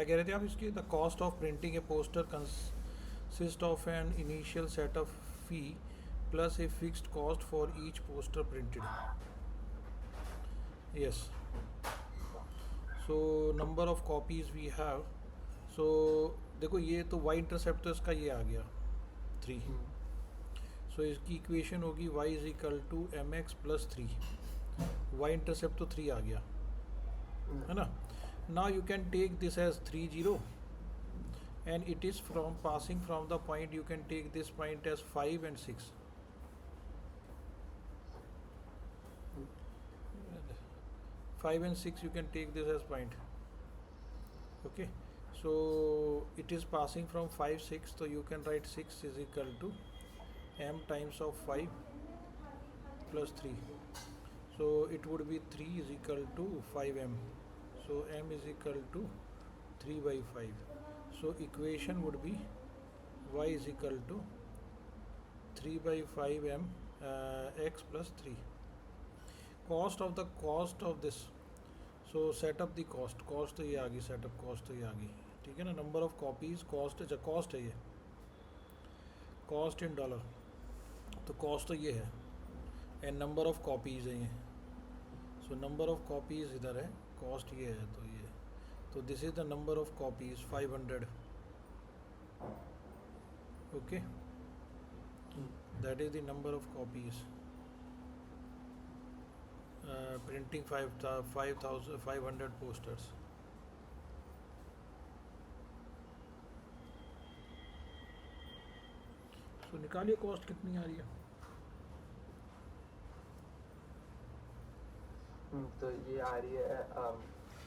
क्या कह रहे थे आप इसकी? The cost of printing a poster consist of an initial setup fee plus a fixed cost for each poster printed. Yes. So number of copies we have. सो देखो ये तो वाई इंटरसेप्ट तो इसका ये आ गया 3. सो इसकी इक्वेशन होगी y is equal to m x plus 3. Y intercept तो 3 आ गया है ना. now you can take this as 3 0 and it is from passing from the point you can take this point as 5 and 6. 5 and 6 you can take this as point. Okay, so it is passing from 5 6, so you can write 6 is equal to m times of 5 plus 3. so it would be 3 is equal to 5m. so m is equal to 3 by 5. so equation would be y is equal to 3 by 5 m x plus 3. cost of this. so set up the cost तो ये आ गई, setup cost तो ये आ गई. ठीक है ना. Number of copies cost, अच्छा कॉस्ट है ये, कॉस्ट इन डॉलर. तो कॉस्ट तो ये है एंड नंबर ऑफ कॉपीज़ है ये. सो नंबर ऑफ कॉपीज़ इधर है, कॉस्ट ये है. तो ये, तो this is the number of copies 500. Okay, that is the number of copies printing 5,500 posters. So निकालिए कॉस्ट कितनी आ रही है. तो ये आ रही है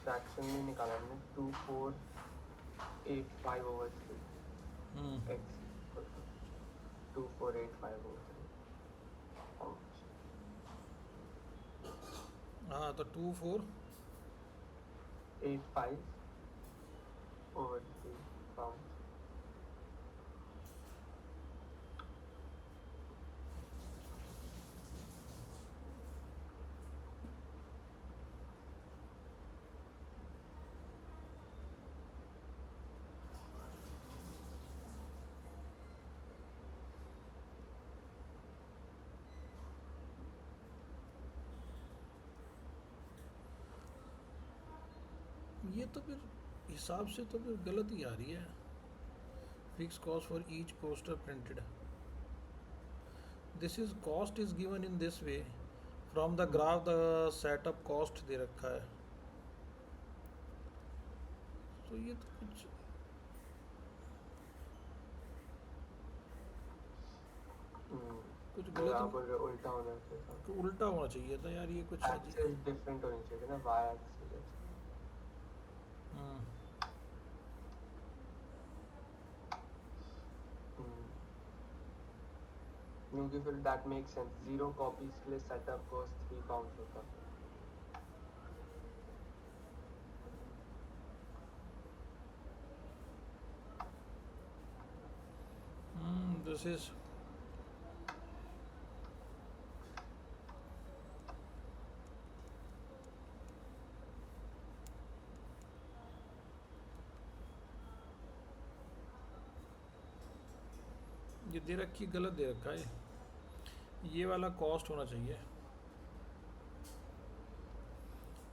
फ्रैक्शन में निकाला हमने 2485 over 3 x 2485 over 3. हाँ, तो 2485 over 3 pounds. ये तो फिर हिसाब से तो फिर गलत ही आ रही है. Fix cost for each poster printed. This is cost is given in this way from the graph. The setup cost दे रखा है. तो ये तो कुछ गलत, उल्टा होना चाहिए. तो उल्टा होना चाहिए था यार. ये कुछ एक्सिस डिफरेंट होनी चाहिए ना, वाई एक्सिस. क्योंकि फिर दैट मेक सेंस. 0 कॉपीज के लिए सेटअप कॉस्ट 3 पाउंड होता है. दिस इज ये दे रखी, गलत दे रखा है. ये वाला कॉस्ट होना चाहिए,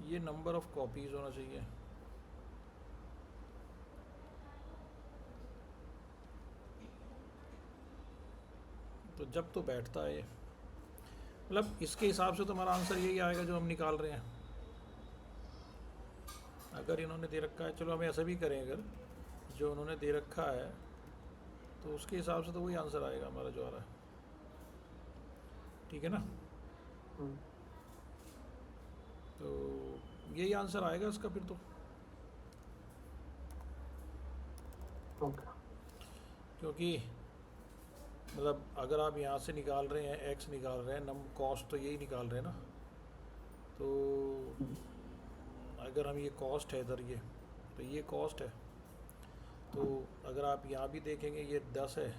ये नंबर ऑफ कॉपीज़ होना चाहिए. तो जब तो बैठता है ये, मतलब इसके हिसाब से तो हमारा आंसर यही आएगा जो हम निकाल रहे हैं. अगर इन्होंने दे रखा है, चलो हम ऐसा भी करें, अगर जो उन्होंने दे रखा है तो उसके हिसाब से तो वही आंसर आएगा हमारा जो आ रहा है. ठीक है ना. तो यही आंसर आएगा इसका फिर तो. क्योंकि मतलब अगर आप यहाँ से निकाल रहे हैं, एक्स निकाल रहे हैं, नम कॉस्ट तो यही निकाल रहे हैं ना. तो अगर हम ये कॉस्ट है इधर, ये तो ये कॉस्ट है. तो अगर आप यहाँ भी देखेंगे ये 10 है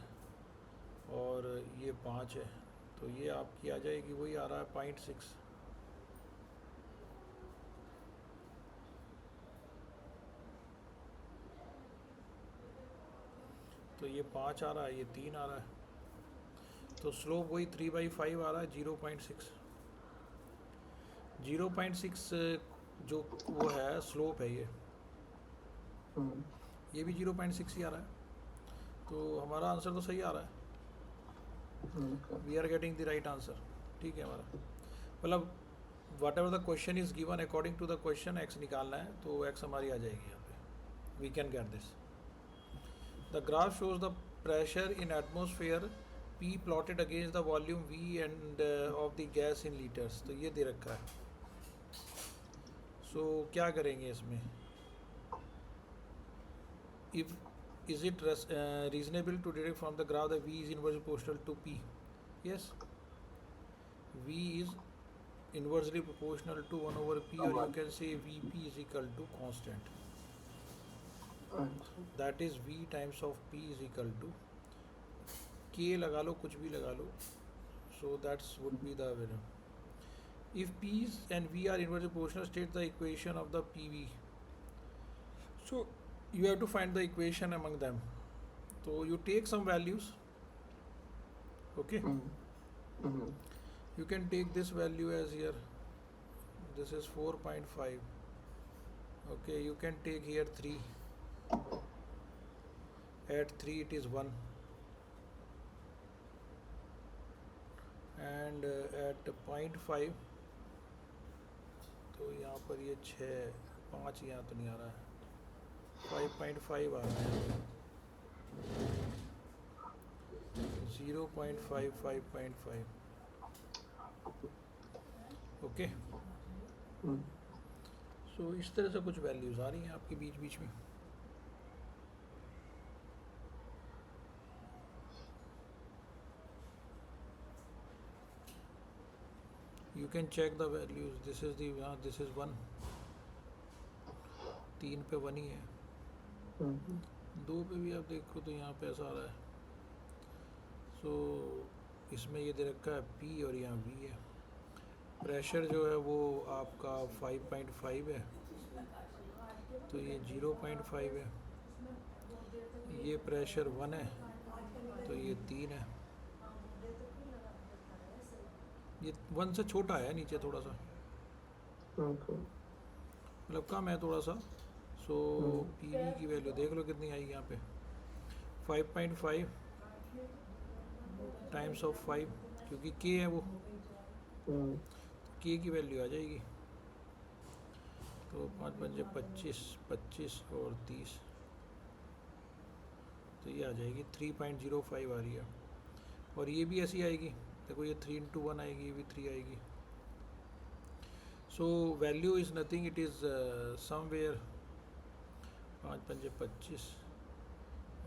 और ये 5 है, तो ये आपकी आ जाएगी, वही आ रहा है 0.6. तो ये 5 आ रहा है, ये 3 आ रहा है, तो स्लोप वही 3/5 आ रहा है, 0.6। 0.6 जो वो है स्लोप है ये भी 0.6 ही आ रहा है, तो हमारा आंसर तो सही आ रहा है। We are getting the right answer. ठीक है हमारा, मतलब whatever the question is given according to the question x निकालना है, तो एक्स हमारी आ जाएगी यहाँ पे। We can get this. The graph shows the pressure in atmosphere P plotted against the volume V and of the gas in litres. तो ये दे रखा है, सो क्या करेंगे इसमें? If is it reasonable to deduct from the graph that V is inversely proportional to P? Yes, V is inversely proportional to 1 over P, or you can say Vp is equal to constant. That is V times of P is equal to K, लगा लो, कुछ भी लगा लो, so that's would be the value. If P and V are inversely proportional, state the equation of the PV. So you have to find the equation among them. So you take some values, okay? You can take this value as here, this is 4.5, okay? You can take here 3, at 3 it is 1, and at 0.5 तो यहाँ पर ये 6, 5 यहाँ तो नहीं आ रहा है, 5.5 आ रहा है, 0.5, 5.5, ओके। सो इस तरह से कुछ वैल्यूज़ आ रही हैं आपके बीच बीच में। You can check the values. This is the this is 1, 3 पे 1 ही है, 2 पे भी आप देखो तो यहाँ पे ऐसा आ रहा है। सो इसमें ये दे रखा है P और यहाँ V है। प्रेशर जो है वो आपका 5.5 है, तो ये 0.5 है। ये प्रेशर 1 है, तो ये 3 है। ये 1 से छोटा है नीचे थोड़ा सा, मतलब कम है थोड़ा सा। सो PV की वैल्यू देख लो कितनी आएगी यहाँ पे, 5.5 टाइम्स ऑफ 5, क्योंकि K है वो, K की वैल्यू आ जाएगी। तो 5 पंजे 25, 25 और 30, तो ये आ जाएगी 3.05 आ रही है। और ये भी ऐसी आएगी, देखो ये 3 into 1 आएगी, ये भी 3 आएगी। So value is nothing, it is somewhere 5 पंजे 25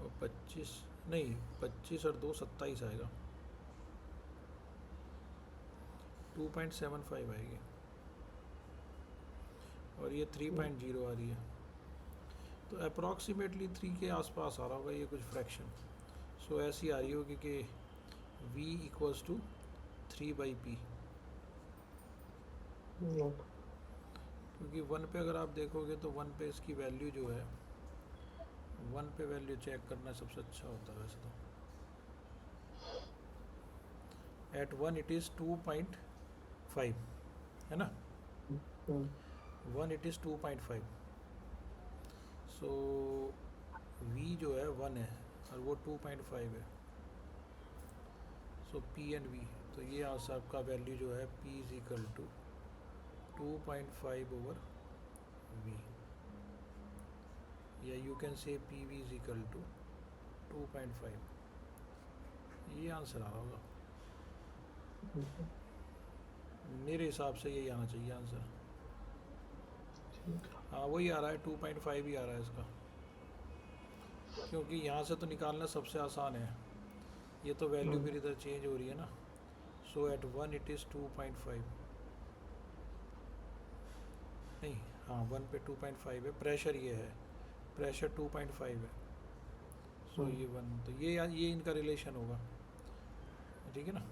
और 25 नहीं, 25 और 2 27 आएगा, 2.75 आएगी। और ये 3.0 आ रही है, तो अप्रॉक्सीमेटली 3 के आसपास आ रहा होगा ये कुछ फ्रैक्शन। सो ऐसी आ रही होगी कि V इक्वल्स टू 3/P, क्योंकि 1 पे अगर आप देखोगे तो 1 पे इसकी वैल्यू जो है, 1 पे वैल्यू चेक करना सबसे अच्छा होता है वैसे तो। एट 1 इट इज़ 2.5 है ना, 1 इट इज़ 2.5। सो V जो है 1 है और वो 2.5 है। सो P एंड V, तो ये आपका वैल्यू जो है P is equal to 2.5 over V, या you can say PV is equal to 2.5। ये आंसर आ रहा होगा मेरे हिसाब से, यही आना चाहिए आंसर। हाँ वही आ रहा है, 2.5 ही आ रहा है इसका, क्योंकि यहाँ से तो निकालना सबसे आसान है। ये तो वैल्यू फिर इधर चेंज हो रही है ना। सो एट 1 इट इज़ 2.5, नहीं हाँ 1 पे 2.5 है, प्रेशर ये है, प्रेशर 2.5 है। सो ये 1, तो ये इनका रिलेशन होगा, ठीक है ना।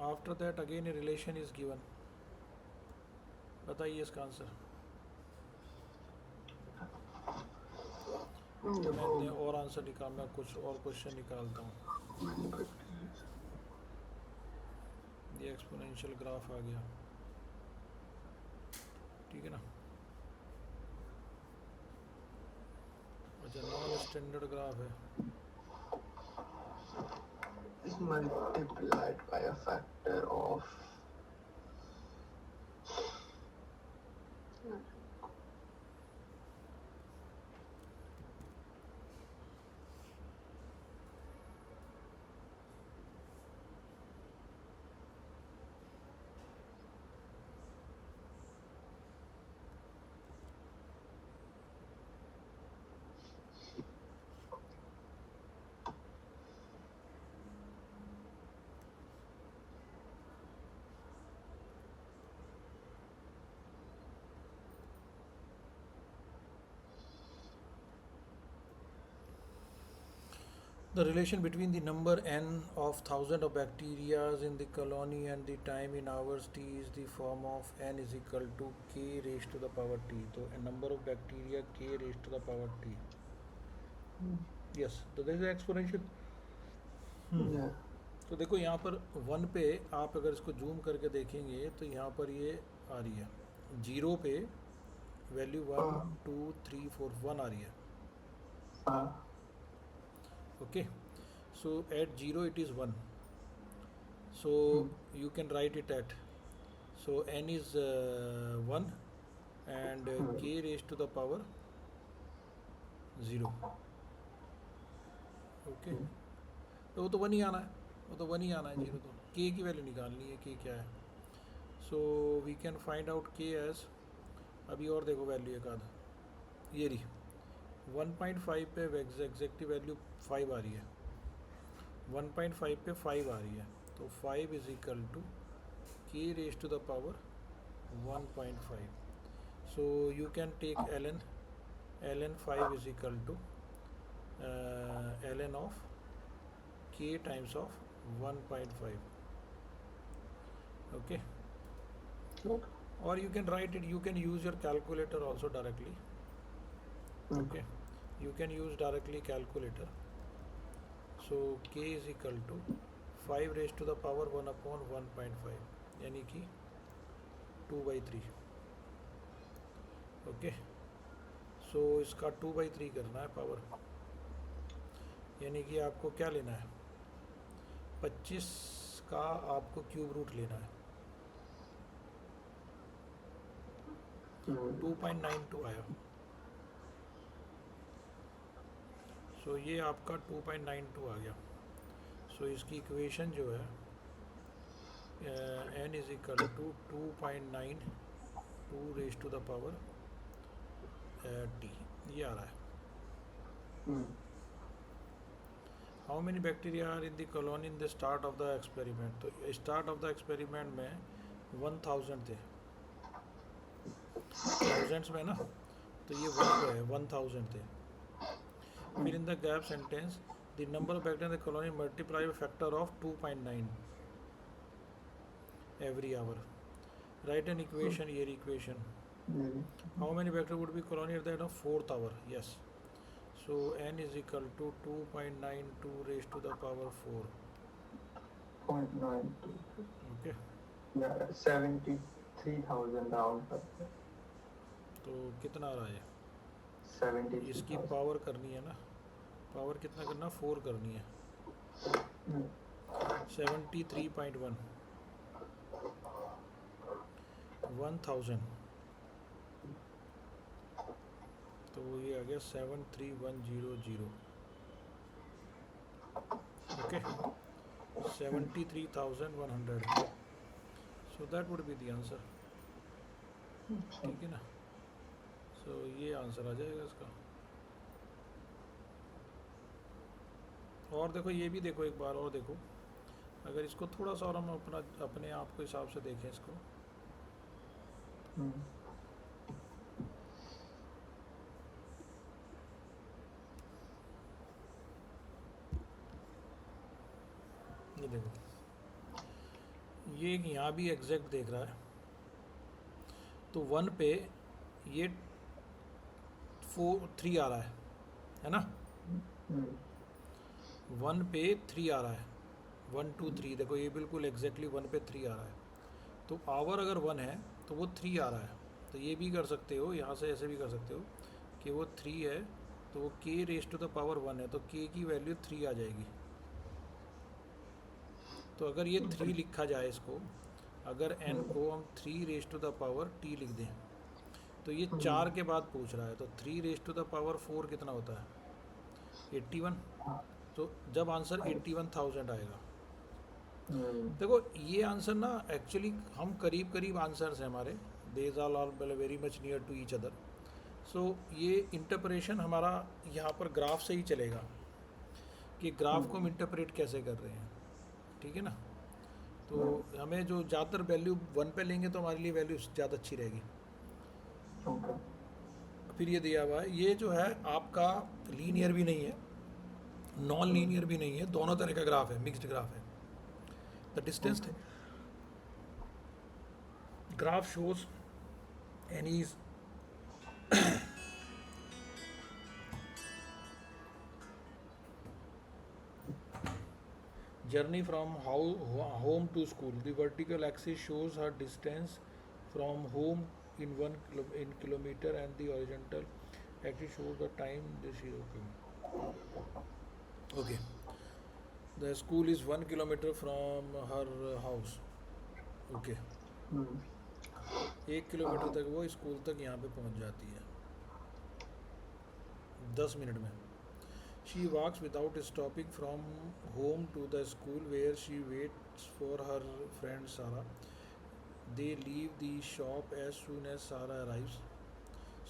After that again a relation is given. बताइए इसका आंसर। मैं और आंसर मैं कुछ और क्वेश्चन निकालता हूँ। ये एक्सपोनेंशियल ग्राफ आ गया, ठीक है ना। अच्छा, नॉन स्टैंडर्ड ग्राफ है। is multiplied by a factor of The relation between the number n of thousand of bacteria in the colony and the time in hours t is the form of n is equal to k raised to the power t. तो number of bacteria k raised to the power t. Yes, तो this is exponential. yeah. तो देखो यहाँ पर 1 पे आप अगर इसको जूम करके देखेंगे तो यहाँ पर ये आ रही है, 0 पे वैल्यू 1 2 3 4 1 आ रही है। Okay, so at 0 it is 1, so you can write it at, so n is 1 and k raised to the power 0. Okay, तो वो तो 1 ही आना है, वो तो 1 ही आना है, 0 तो k की वैल्यू निकालनी है, k क्या है। so we can find out k as, अभी और देखो वैल्यू एक आधा, ये रही 1.5 पे एग्जैक्टिव वैल्यू 5 आ रही है, 1.5 पे 5 आ रही है, तो 5 is equal to k raise to the power 1.5. So you can take ln 5 is equal to ln of k times of 1.5. Okay, और you can write it, you can use your calculator also directly. Okay, you can use directly calculator. So k is equal to 5 raised to the power 1 upon 1.5, यानी कि 2/3. Okay, सो इसका 2/3 करना है power, यानी कि आपको क्या लेना है, 25 का आपको क्यूब रूट लेना है, 2.92 आया। सो ये आपका 2.92 आ गया। सो इसकी इक्वेशन जो है n is equal to 2.92 raise to the power t, ये आ रहा है। How many bacteria are in the colony in the start of the experiment, तो स्टार्ट ऑफ द एक्सपेरिमेंट में 1000 थे, थाउजेंड्स में ना, तो ये 1 पे है, 1000 थे। फिर in the gap sentence the number of bacteria in the colony multiply factor of 2.9 every hour, right an equation, ये equation. How many bacteria would be colony at the end of 4th hour, yes, so n is equal to 2.92 raised to the power 4. 0.92. Okay, Yeah, 73,000 round करते, तो कितना आ रहा है, 73,000. इसकी power करनी है ना, पावर कितना करना, 4 करनी है, 73.1 1000, तो ये आ गया 73100. Okay, 73,100, so that would be the answer, ठीक है ना। सो ये आंसर आ जाएगा इसका। और देखो ये भी देखो, एक बार और देखो, अगर इसको थोड़ा सा और हम अपने आप के हिसाब से देखें इसको, ये देखो, ये यहाँ भी एग्जैक्ट देख रहा है, तो 1 पे ये 3 आ रहा है ना। हम्म, 1 पे 3 आ रहा है, 1 2 3, देखो ये बिल्कुल एग्जैक्टली 1 पे 3 आ रहा है। तो आवर अगर 1 है तो वो 3 आ रहा है। तो ये भी कर सकते हो, यहाँ से ऐसे भी कर सकते हो कि वो 3 है तो वो k raise to the power 1 है, तो k की वैल्यू 3 आ जाएगी। तो अगर ये 3 लिखा जाए इसको, अगर n को हम 3 raise to the power t लिख दें, तो ये 4 के बाद पूछ रहा है, तो 3 रेज टू द पावर 4 कितना होता है, 81। तो जब आंसर 81,000 आएगा, देखो ये आंसर ना एक्चुअली हम करीब करीब आंसर्स हैं हमारे, these are all very much near to each other. So ये इंटरप्रेशन हमारा यहाँ पर ग्राफ से ही चलेगा कि ग्राफ को हम इंटरप्रेट कैसे कर रहे हैं, ठीक है ना। तो हमें जो ज़्यादातर वैल्यू 1 पे लेंगे तो हमारे लिए वैल्यू ज़्यादा अच्छी रहेगी। फिर ये दिया हुआ है, ये जो है आपका लीनियर भी नहीं है, नॉन लीनियर भी नहीं है, दोनों तरह का ग्राफ है, मिक्स्ड ग्राफ है। The distance graph shows any journey from home to school. The vertical axis shows her distance from home in in kilometer, and the horizontal axis shows the time this is okay. The school is 1 kilometer from her house. Okay. 1 kilometre तक वो school तक यहाँ पे पहुँच जाती है 10 minute में। She walks without stopping from home to the school where she waits for her friend Sarah. They leave the shop as soon as Sarah arrives.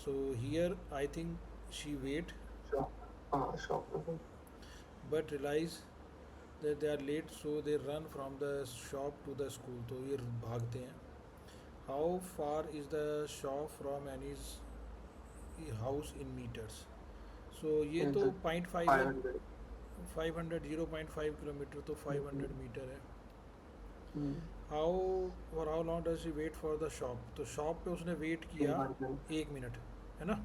So here I think she wait but realize that they are late, so they run from the shop to the school. तो ये भागते हैं। How far is the shop from Annie's house in meters? So ये तो 0.5 है, 500 0.5 kilometre तो 500 metre है। How for how long does she wait for the shop? तो शॉप पे उसने वेट किया 1 मिनट, है ना।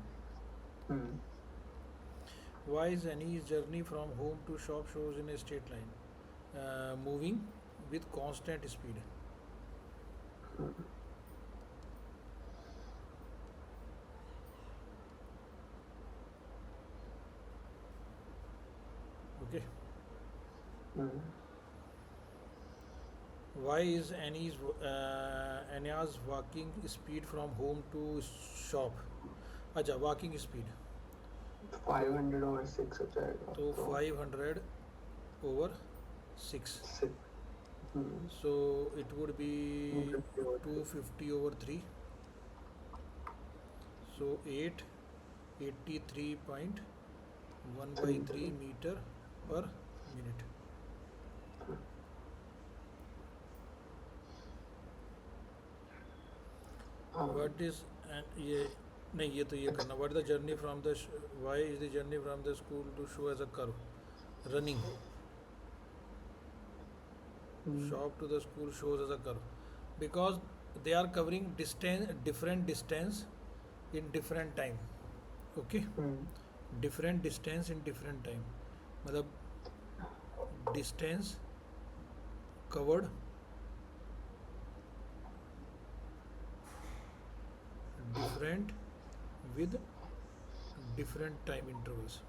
Why is Annie's journey from home to shop shows in a straight line, moving with constant speed? Okay. Why is Anya's walking speed from home to shop? अच्छा, walking speed 500 over 6 हो जाएगा, तो 500 over 6, so it would be 250 over 3, so 83.1 by 3 meter per minute. What is ये नहीं, ये तो ये करना। What is the journey from the why is the journey from the school to show as a curve? Running. Shop to the school shows as a curve because they are covering different distance in different time. Okay. Different distance in different time. मतलब distance covered different with different time intervals.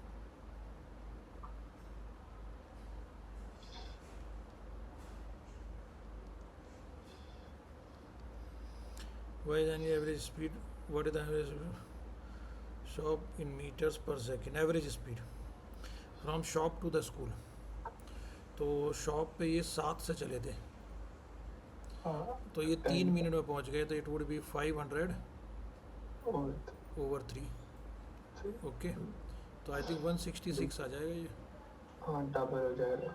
Why is any average speed? What is the average shop in meters per second? Average speed from shop to the school. तो shop पे ये 7 से चले थे, तो ये 3 minute में पहुंच गए, तो it would be 500 over 3. Okay, तो आई थिंक 166 आ जाएगा ये। हाँ, डबल हो जाएगा।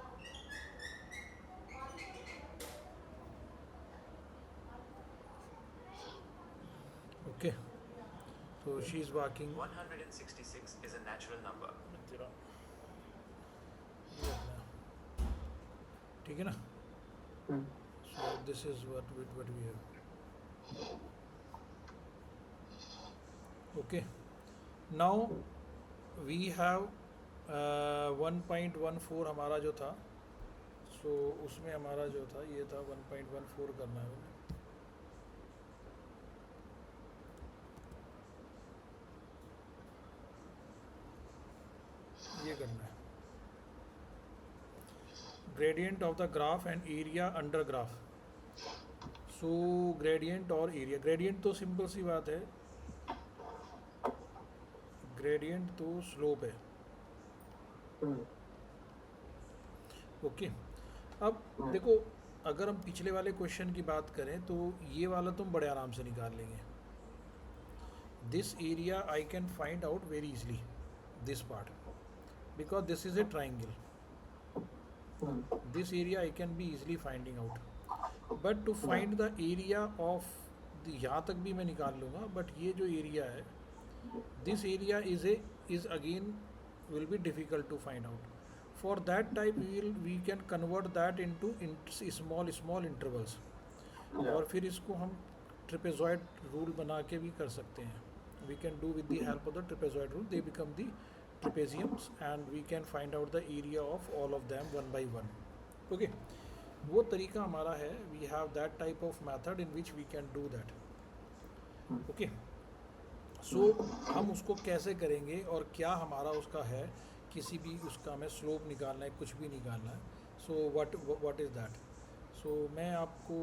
Okay, so she is walking 166 is a natural number. ठीक है ना। So this is what we have. Okay, now we have 1.14 हमारा जो था, सो उसमें हमारा जो था ये था 1.14 करना है मुझे। ये करना है gradient of the graph and area under graph. So gradient और एरिया, ग्रेडियंट तो सिंपल सी बात है, ग्रेडियंट तो स्लोप है। ओके अब देखो, अगर हम पिछले वाले क्वेश्चन की बात करें तो ये वाला तुम बड़े आराम से निकाल लेंगे। This area I can find out very easily, this part, because this is a triangle. This area I can be easily finding out, but to find the area of, यहाँ तक भी मैं निकाल लूँगा, बट ये जो एरिया है, this area is again will be difficult to find out. For that type we can convert that into small intervals, और फिर इसको हम ट्रिपेजॉइड रूल बना के भी कर सकते हैं। We can do with the help of the trapezoid rule, they become the trapeziums and we can find out the area of all of them one by one. Okay, वो तरीका हमारा है, we have that type of method in which we can do that. Okay, सो हम उसको कैसे करेंगे और क्या हमारा उसका है, किसी भी उसका हमें स्लोप निकालना है, कुछ भी निकालना है, सो व्हाट इज़ दैट। सो मैं आपको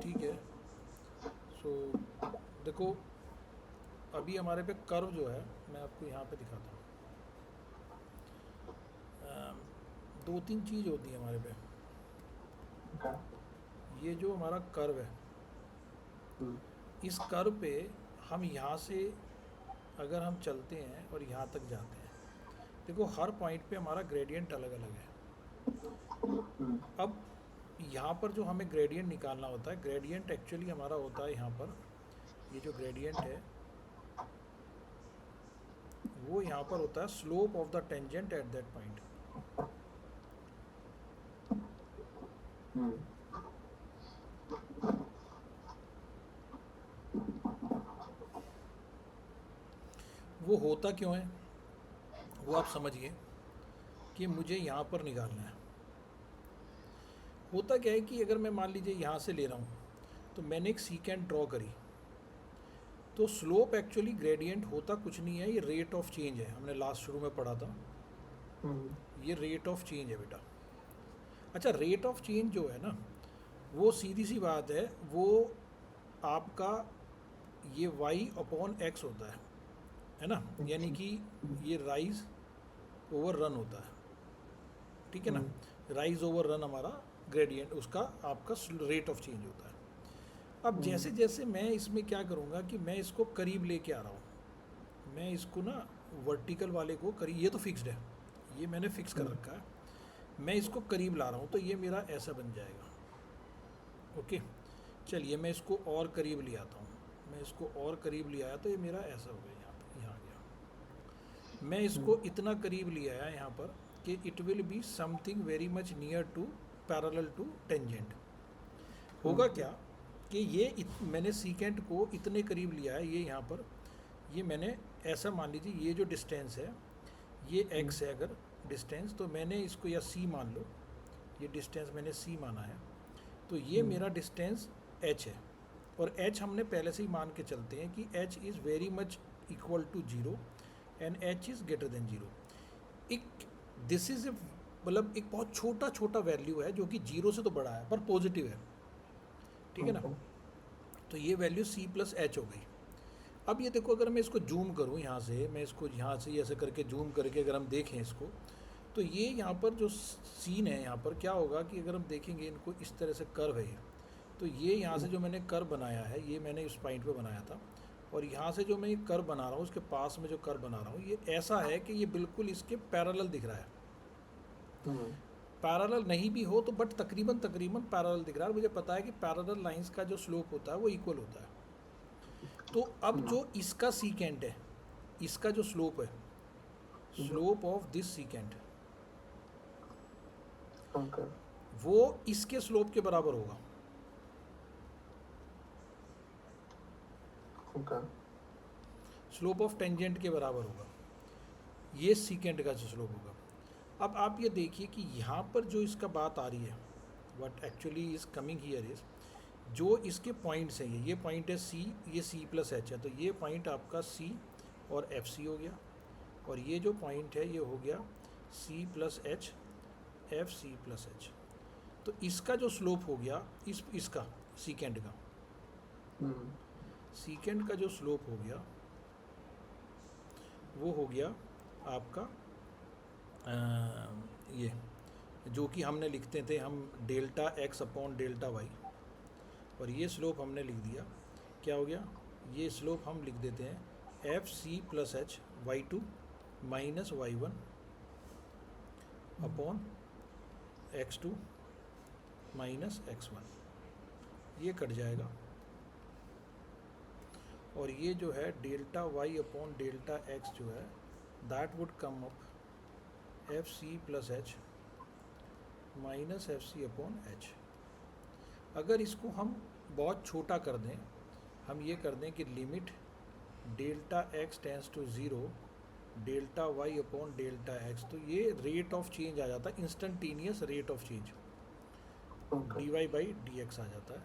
ठीक है, सो देखो अभी हमारे पे कर्व जो है, मैं आपको यहाँ पे दिखाता हूँ। दो तीन चीज़ होती है हमारे पे। ये जो हमारा कर्व है, इस कर्व पे हम यहाँ से अगर हम चलते हैं और यहाँ तक जाते हैं, देखो हर पॉइंट पे हमारा ग्रेडियंट अलग अलग है। अब यहाँ पर जो हमें ग्रेडियंट निकालना होता है, ग्रेडियंट एक्चुअली हमारा होता है यहाँ पर, ये जो ग्रेडियंट है वो यहाँ पर होता है slope of the tangent at that point. वो होता क्यों है वो आप समझिए कि मुझे यहाँ पर निकालना है। होता क्या है कि अगर मैं मान लीजिए यहाँ से ले रहा हूँ, तो मैंने एक सीकेंट ड्रॉ करी, तो स्लोप एक्चुअली ग्रेडियंट होता कुछ नहीं है, ये रेट ऑफ चेंज है, हमने लास्ट शुरू में पढ़ा था, ये रेट ऑफ चेंज है बेटा। अच्छा, रेट ऑफ चेंज जो है ना, वो सीधी सी बात है, वो आपका ये y/x होता है ना, यानी कि ये राइज ओवर रन होता है, ठीक है ना, राइज ओवर रन हमारा ग्रेडियंट, उसका आपका रेट ऑफ चेंज होता है। अब जैसे जैसे मैं इसमें क्या करूँगा कि मैं इसको करीब लेके आ रहा हूँ, मैं इसको ना वर्टिकल वाले को करीब, ये तो फिक्स्ड है, ये मैंने फिक्स कर रखा है, मैं इसको करीब ला रहा हूँ, तो ये मेरा ऐसा बन जाएगा। ओके, चलिए मैं इसको और करीब ले आता हूँ, मैं इसको और करीब ले आया तो ये मेरा ऐसा हो गया, यहाँ गया। मैं इसको इतना करीब ले आया यहाँ पर कि it will be something very much near to parallel to tangent. होगा क्या कि ये मैंने सीकेंट को इतने करीब लिया है, ये यहाँ पर, ये मैंने ऐसा मान लीजिए, ये जो डिस्टेंस है ये x है अगर डिस्टेंस, तो मैंने इसको या c मान लो, ये डिस्टेंस मैंने c माना है, तो ये मेरा डिस्टेंस h है, और h हमने पहले से ही मान के चलते हैं कि h is very much equal to 0 and h is greater than 0। एक दिस इज़ मतलब एक बहुत छोटा छोटा वैल्यू है जो कि 0 से तो बड़ा है पर पॉजिटिव है, ठीक है ना, तो ये वैल्यू c प्लस h हो गई। अब ये देखो, अगर मैं इसको जूम करूँ यहाँ से, मैं इसको यहाँ से ऐसे करके जूम करके अगर हम देखें इसको, तो ये यहाँ पर जो सीन है, यहाँ पर क्या होगा कि अगर हम देखेंगे इनको, इस तरह से कर्व है ये, तो ये यहाँ से जो मैंने कर्व बनाया है, ये मैंने उस पॉइंट पे बनाया था, और यहाँ से जो मैं ये कर्व बना रहा हूँ, उसके पास में जो कर्व बना रहा हूँ, ये ऐसा है कि ये बिल्कुल इसके पैरेलल दिख रहा है। पैरेलल नहीं भी हो तो बट तकरीबन पैरेलल दिख रहा है। मुझे पता है कि पैरेलल लाइंस का जो स्लोप होता है वो इक्वल होता है। तो अब जो इसका सीकेंट है, इसका जो स्लोप है, स्लोप ऑफ दिस सीकेंट, वो इसके स्लोप के बराबर होगा। स्लोप ऑफ टेंजेंट के बराबर होगा, ये सीकेंड का जो स्लोप होगा। अब आप ये देखिए कि यहाँ पर जो इसका बात आ रही है, what actually is coming here is, जो इसके पॉइंट्स हैं, ये पॉइंट है सी, ये सी प्लस एच है, तो ये पॉइंट आपका सी और एफ सी हो गया, और ये जो पॉइंट है ये हो गया c plus h, f c plus h. तो इसका जो स्लोप हो गया इसका सीकेंड का, सीकेंड का जो स्लोप हो गया वो हो गया आपका ये जो कि हमने लिखते थे हम delta x upon delta y, और ये स्लोप हमने लिख दिया, क्या हो गया, ये स्लोप हम लिख देते हैं f c plus h y two minus y one upon x two minus x one, ये कट जाएगा, और ये जो है delta y upon delta x जो है that would come up f c plus h minus f c upon h. अगर इसको हम बहुत छोटा कर दें, हम ये कर दें कि limit delta x tends to zero delta y upon delta x, तो ये रेट ऑफ चेंज आ जाता है, instantaneous rate of change, d y by d x आ जाता है,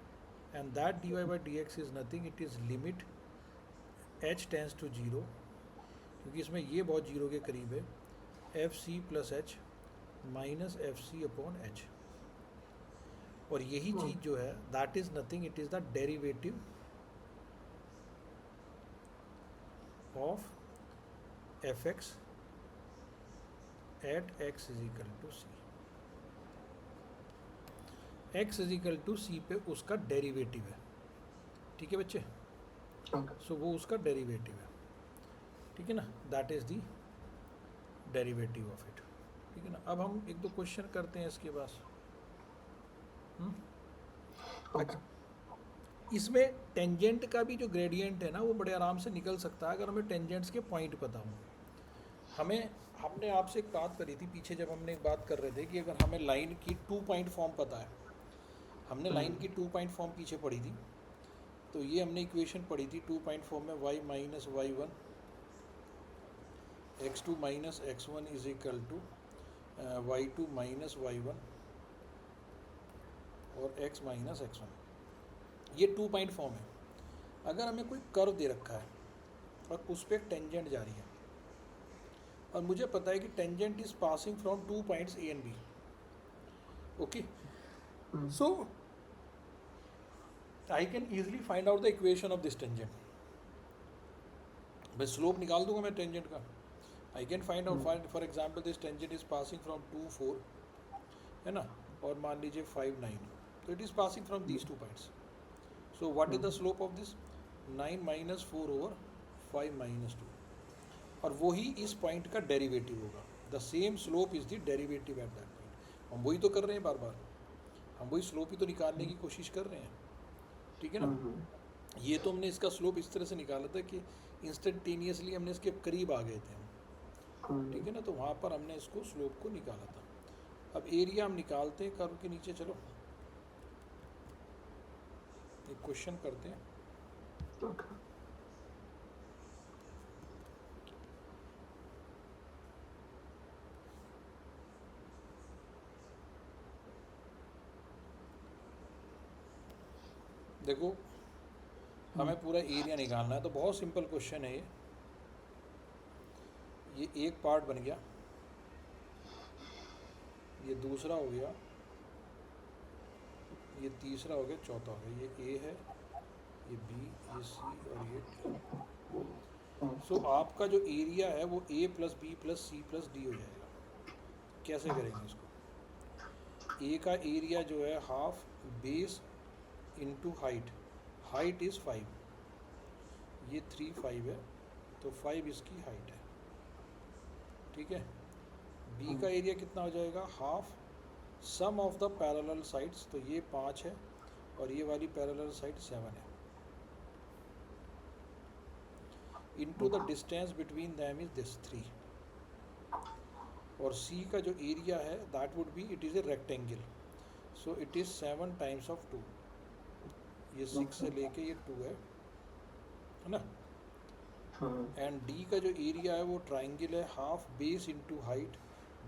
and that d y by d x is nothing, it is limit h tends to zero, क्योंकि इसमें ये बहुत जीरो के करीब है, f c plus h minus f c upon h, और यही चीज़ जो है that is nothing, it is the derivative of f x at x is equal to c, x is equal to c पे उसका derivative है, ठीक है बच्चे, सो वो उसका डेरिवेटिव है, ठीक है ना, that is the derivative of it, ठीक है ना। अब हम एक दो क्वेश्चन करते हैं इसके पास। अच्छा, इसमें टेंजेंट का भी जो ग्रेडियंट है ना वो बड़े आराम से निकल सकता है अगर हमें टेंजेंट्स के पॉइंट पता हों। हमने आपसे एक बात करी थी पीछे, जब हमने एक बात कर रहे थे कि अगर हमें लाइन की 2 पॉइंट फॉर्म पता है, हमने लाइन की 2 पॉइंट फॉर्म पीछे पढ़ी थी, तो ये हमने इक्वेशन पढ़ी थी 2 पॉइंट फॉर्म में y minus y one x two minus x one is equal to y two minus y one और x माइनस एक्स वन, ये 2 पॉइंट फॉर्म है। अगर हमें कोई कर्व दे रखा है और उस पर टेंजेंट जा रही है, और मुझे पता है कि tangent is passing from 2 points A and B, okay, so I can easily find out the equation of this tangent. मैं स्लोप निकाल दूंगा मैं टेंजेंट का, I can find out, for example this tangent is passing from 2 4 है ना, और मान लीजिए 5 9, तो it is passing from these 2 points, so what is the slope of this 9 minus 4 over 5 minus 2, और वही इस पॉइंट का डेरिवेटिव होगा, the same slope is the derivative at that point. हम वही तो कर रहे हैं बार बार, हम वही स्लोप ही तो निकालने की कोशिश कर रहे हैं, ठीक है ना। ये तो हमने इसका स्लोप इस तरह से निकाला था कि इंस्टेंटेनियसली हमने इसके करीब आ गए थे हम, ठीक है ना, तो वहाँ पर हमने इसको स्लोप को निकाला था। अब एरिया हम निकालते हैं कर्व के नीचे, चलो एक क्वेश्चन करते हैं। देखो हमें पूरा एरिया निकालना है, तो बहुत सिंपल क्वेश्चन है ये एक पार्ट बन गया, ये दूसरा हो गया, ये तीसरा हो गया, चौथा हो गया, ये ए है, ये बी, ये सी और ये डी। सो आपका जो एरिया है वो a plus b plus c plus d हो जाएगा। कैसे करेंगे इसको? ए का एरिया जो है half base into height, height is 5, ये 3 5 है, तो 5 इसकी हाइट है, ठीक है। बी का एरिया कितना हो जाएगा, half sum of the parallel sides, तो ये 5 है और ये वाली पैरेलल साइड 7 है, into the distance between them is this 3। और सी का जो एरिया है that would be, it is a rectangle, so it is 7 times of 2, ये 6 से लेके ये 2 है ना, एंड डी का जो एरिया है वो ट्राइंगल है half base into height,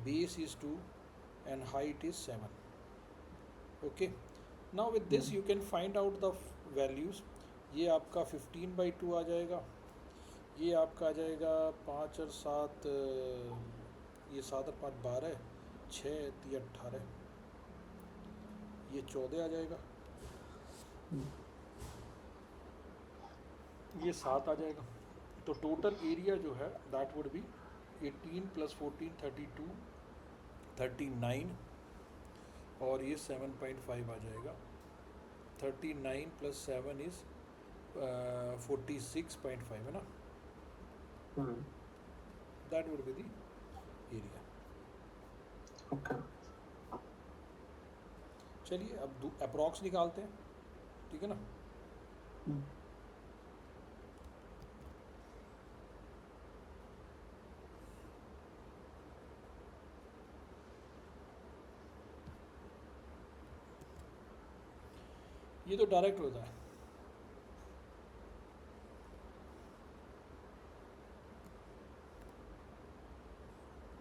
base is 2 and height is 7. Okay, now with this you can find out the values. ये आपका 15/2 आ जाएगा, ये आपका आ जाएगा 5 और 7, ये 7 और 5 12, 6 3 18, ये 14 आ जाएगा, ये 7 आ जाएगा. तो टोटल एरिया जो है दैट वुड बी 18 + 14 32 39, और ये 7.5 आ जाएगा. 39 + 7 इज 46.5 है ना. That would be the area. Okay. चलिए अब अप्रॉक्स निकालते हैं, ठीक है ना. ये तो डायरेक्ट होता है.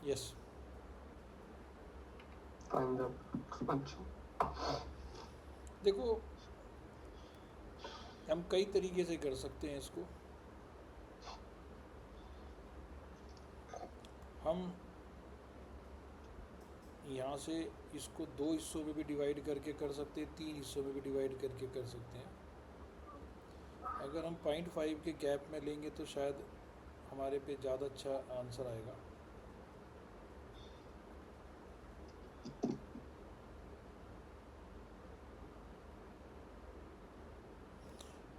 Yes, Find the expansion. देखो हम कई तरीके से कर सकते हैं इसको. हम यहाँ से इसको 2 हिस्सों में भी डिवाइड करके कर सकते हैं, 3 हिस्सों में भी डिवाइड करके कर सकते हैं. अगर हम 0.5 के गैप में लेंगे तो शायद हमारे पे ज़्यादा अच्छा आंसर आएगा.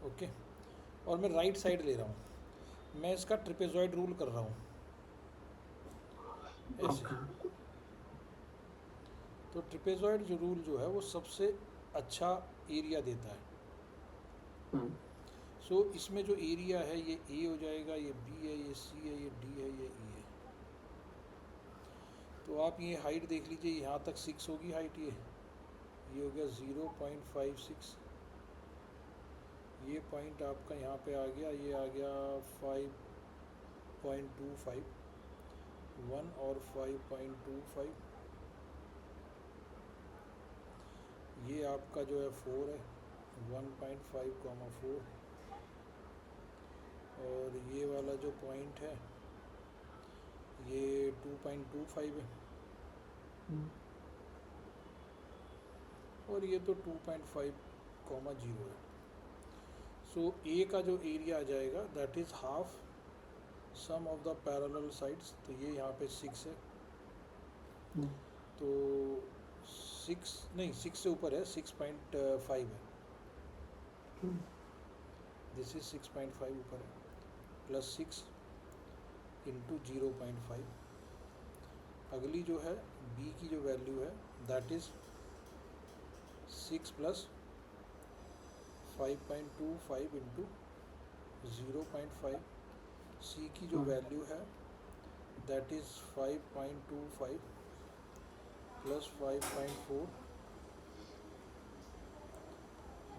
ओके, और मैं राइट साइड ले रहा हूँ. मैं इसका ट्रिपेजॉइड रूल कर रहा हूँ ऐसे. तो ट्रिपेजॉइड जो रूल जो है वो सबसे अच्छा एरिया देता है. सो इसमें जो एरिया है ये ए हो जाएगा, ये बी है, ये सी है, ये डी है, ये ई है. तो आप ये हाइट देख लीजिए, यहाँ तक 6 होगी हाइट. ये हो गया 0.56. ये पॉइंट आपका यहाँ पे आ गया, ये आ गया 5.25, 1 और 5.25. ये आपका जो है 4 है, 1.5, 4. और ये वाला जो पॉइंट है ये 2.25 है, और ये तो 2.5, 0 है. सो ए का जो एरिया आ जाएगा that is half sum of the parallel sides. तो ये यहाँ पे 6 है, तो 6 नहीं 6 से ऊपर है, 6.5 है. दिस इज 6.5 ऊपर है, प्लस 6 इंटू 0.5. अगली जो है बी की जो वैल्यू है दैट इज़ 6 + 5.25 इंटू 0.5. सी की जो वैल्यू है दैट इज़ 5.25 + 5.4.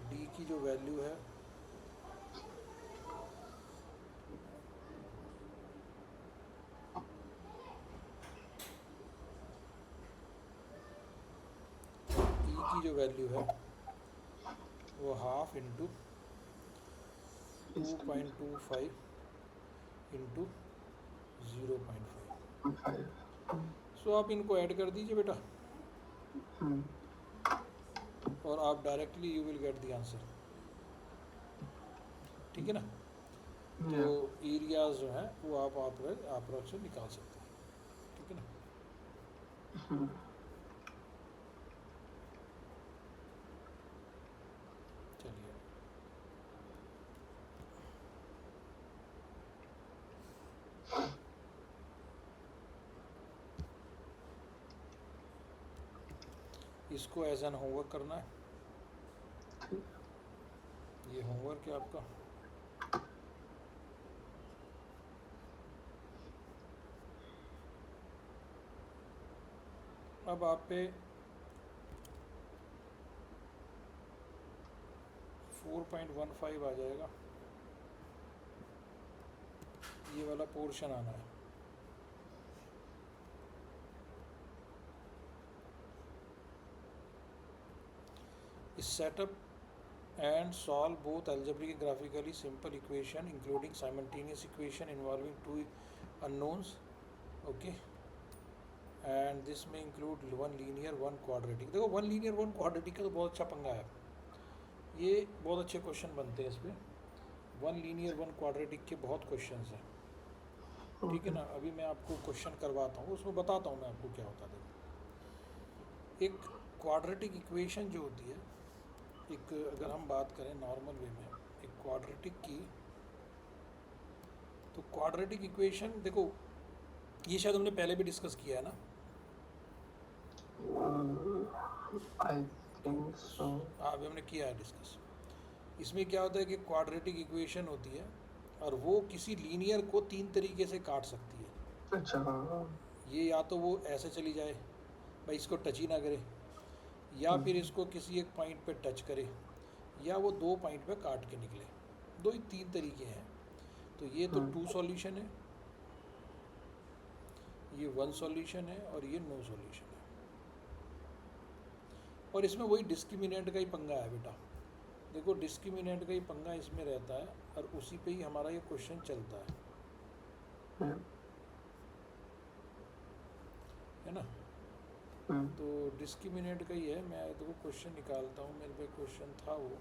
डी की जो वैल्यू है ई की जो वैल्यू है वो हाफ इंटू 2.25 इंटू 0.5. सो आप इनको ऐड कर दीजिए बेटा, और आप directly you will get the answer. ठीक है ना. तो एरियाज जो हैं वो आप अप्रोक्स निकाल सकते हैं. ठीक है ना. चलिए, इसको एज एन होमवर्क करना है. ये होमवर्क है आपका. अब आप पे 4.15 आ जाएगा. ये वाला पोर्शन आना है। Set up and solve both algebraic and graphically simple equation including simultaneous equation involving two unknowns. Okay, and this may include one linear one quadratic. देखो one linear one quadratic का तो बहुत अच्छा पंगा है, ये बहुत अच्छे क्वेश्चन बनते हैं इस पे। वन लीनियर वन क्वाड्रेटिक के बहुत क्वेश्चंस हैं, ठीक है ना। अभी मैं आपको क्वेश्चन करवाता हूँ, उसमें बताता हूँ मैं आपको क्या होता है। देखो, एक क्वाड्रेटिक इक्वेशन जो होती है, एक अगर हम बात करें नॉर्मल वे में एक क्वाड्रेटिक की, तो क्वाड्रेटिक इक्वेशन देखो, ये शायद हमने पहले भी डिस्कस किया है ना। I think so. अभी हमने किया है डिस्कस। इसमें क्या होता है कि क्वाड्रेटिक इक्वेशन होती है और वो किसी लीनियर को तीन तरीके से काट सकती है। अच्छा, हाँ। ये या तो वो ऐसे चली जाए, भाई इसको टच ही ना करे, या फिर इसको किसी एक पॉइंट पे टच करे, या वो दो पॉइंट पे काट के निकले। दो ही तीन तरीके हैं। तो ये तो टू सॉल्यूशन है, ये वन सॉल्यूशन है और ये नो सॉल्यूशन है। और इसमें वही डिस्क्रिमिनेंट का ही पंगा है बेटा। देखो, डिस्क्रिमिनेंट का ही पंगा इसमें रहता है और उसी पे ही हमारा ये क्वेश्चन चलता है ना। तो डिस्क्रिमिनेंट का ही है। मैं देखो क्वेश्चन निकालता हूँ, मेरे पे क्वेश्चन था वो।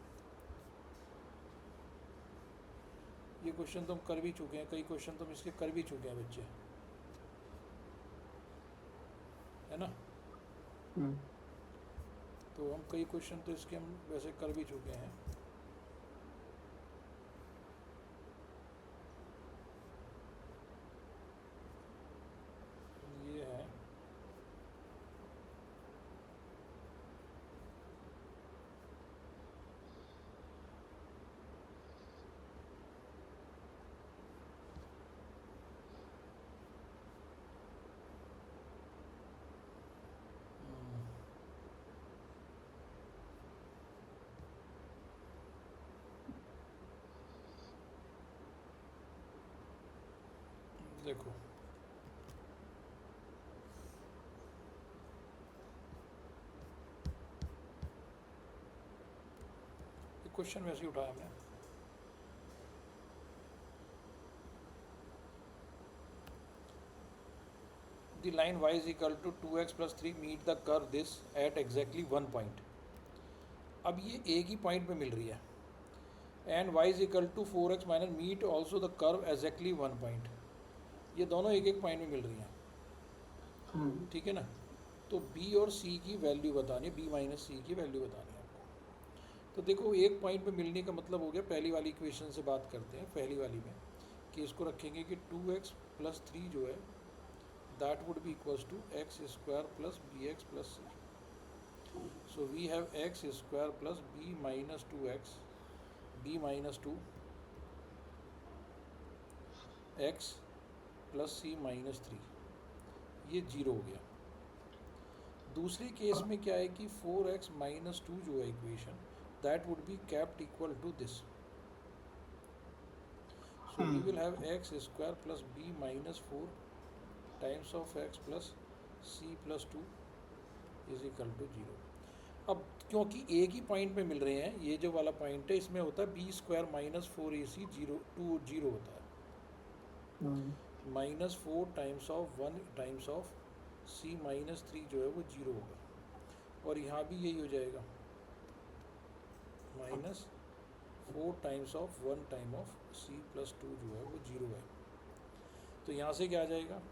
ये क्वेश्चन तो हम कर भी चुके हैं, कई क्वेश्चन तो हम इसके कर भी चुके हैं बच्चे, है ना। तो हम कई क्वेश्चन तो इसके हम वैसे कर भी चुके हैं। ये है देखो, क्वेश्चन वैसे ही उठाया हमने। The line y is equal to 2x plus 3 meet the curve this at exactly one point. अब ये एक ही पॉइंट पे मिल रही है। And y is equal to 4x minus meet also the curve exactly one point. ये दोनों एक एक पॉइंट में मिल रही हैं, ठीक है ना। तो b और c की वैल्यू बतानी है, b माइनस सी की वैल्यू बतानी है आपको। तो देखो, एक पॉइंट पे मिलने का मतलब हो गया, पहली वाली इक्वेशन से बात करते हैं, पहली वाली में कि इसको रखेंगे कि 2x प्लस 3 जो है that would be equals to x square plus bx plus c. So we have x square plus b minus 2x, b minus 2 x plus c minus 3, ये जीरो हो गया। दूसरे केस में क्या है कि 4x minus 2 जो है equation, that would be kept equal to this. So we will have x square plus b minus 4 times of x plus c plus 2 is equal to 0। अब क्योंकि एक ही पॉइंट पे मिल रहे हैं, ये जो वाला पॉइंट है इसमें होता है बी स्क्वायर माइनस 4ac 0 होता है, minus 4 times of 1 times of c minus 3 जो है वो 0 होगा, और यहाँ भी यही हो जाएगा, minus 4 times of 1 time of c plus 2 जो है वो 0 है। तो यहाँ से क्या आ जाएगा,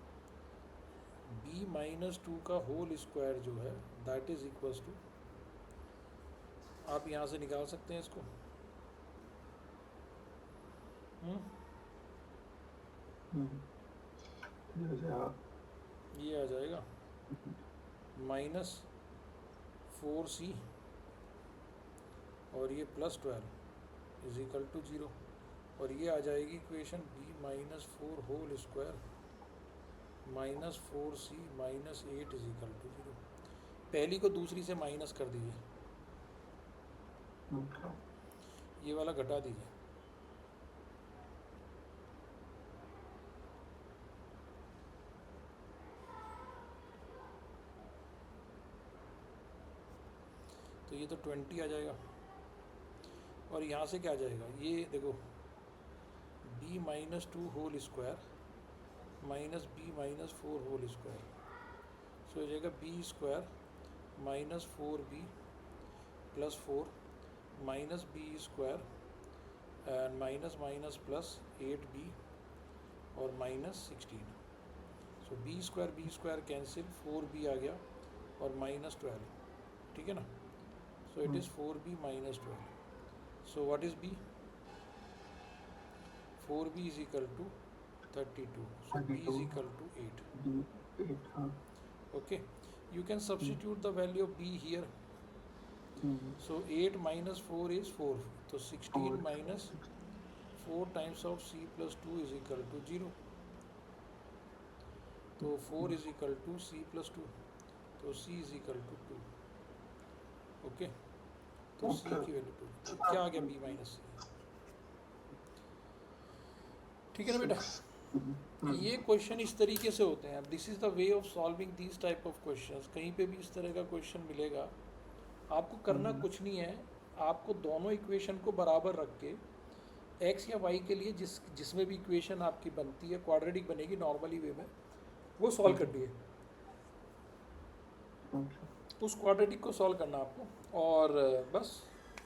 b माइनस 2 का होल स्क्वायर जो है दैट इज इक्वल्स टू, आप यहाँ से निकाल सकते हैं इसको, ये आ जाएगा माइनस 4c और ये प्लस 12 इज इक्वल टू 0, और ये आ जाएगी equation b minus 4 whole square minus 4c minus 8 is equal to 0। पहली को दूसरी से माइनस कर दीजिए, ये वाला घटा दीजिए, ये तो 20 आ जाएगा, और यहाँ से क्या आ जाएगा, ये देखो b minus 2 whole square minus b minus 4 whole square, so हो जाएगा b square minus 4b plus 4 minus b square and minus minus plus 8b और minus 16। So b square cancel, 4b आ गया और माइनस 12, ठीक है ना। So it is 4b minus 12। So what is b? 4b is equal to 32, so b is equal to 8. Okay, you can substitute the value of b here. So 8 minus 4 is 4, so 16 minus 4 times of c plus 2 is equal to 0. तो 4 is equal to c plus 2, तो c is equal to 2. Okay, तो c की value 2, तो क्या आ गया b minus c, ठीक है ना बेटा। ये क्वेश्चन इस तरीके से होते हैं। This is the way of solving this type of questions. कहीं पे भी इस तरह का क्वेश्चन मिलेगा, आपको करना कुछ नहीं है, आपको दोनों इक्वेशन को बराबर रख के एक्स या वाई के लिए जिसमें भी इक्वेशन आपकी बनती है, क्वाड्रेटिक बनेगी नॉर्मली वे में, वो सॉल्व करनी है। उस क्वाड्रेटिक को सॉल्व करना आपको, और बस